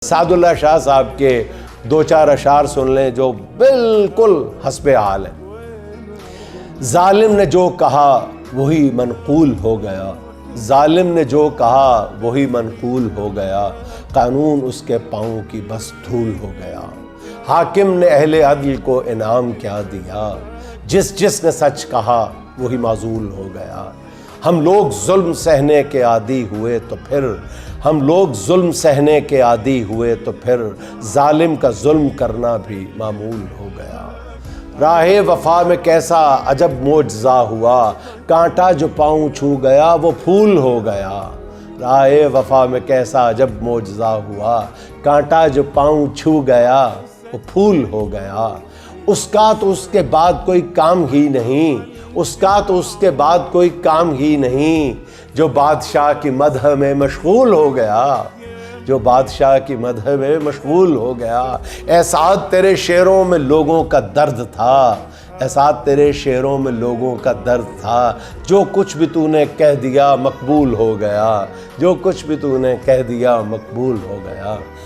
सादुल्ला शाह साहब के दो चार अशार सुन लें जो बिल्कुल हस्बे हाल है। जालिम ने जो कहा वही मनकूल हो गया, जालिम ने जो कहा वही मनकूल हो गया, कानून उसके पाँव की बस धूल हो गया। हाकिम ने अहले अदल को इनाम क्या दिया, जिसने सच कहा वही माजूल हो गया। हम लोग जुल्म सहने के आदी हुए तो फिर, हम लोग जुल्म सहने के आदी हुए तो फिर जालिम का जुल्म करना भी मामूल हो गया। राहे वफा में कैसा अजब मोजज़ा हुआ, कांटा जो पाँव छू गया वो फूल हो गया। राहे वफा में कैसा अजब मोजज़ा हुआ, कांटा जो पाँव छू गया वो फूल हो गया। उसका तो उसके बाद कोई काम ही नहीं, उसका तो उसके बाद कोई काम ही नहीं, जो बादशाह की मदह में मशगूल हो गया, जो बादशाह की मदह में मशगूल हो गया। ऐसा तेरे शेरों में लोगों का दर्द था, ऐसा तेरे शेरों में लोगों का दर्द था, जो कुछ भी तूने कह दिया मकबूल हो गया, जो कुछ भी तूने कह दिया मकबूल हो गया।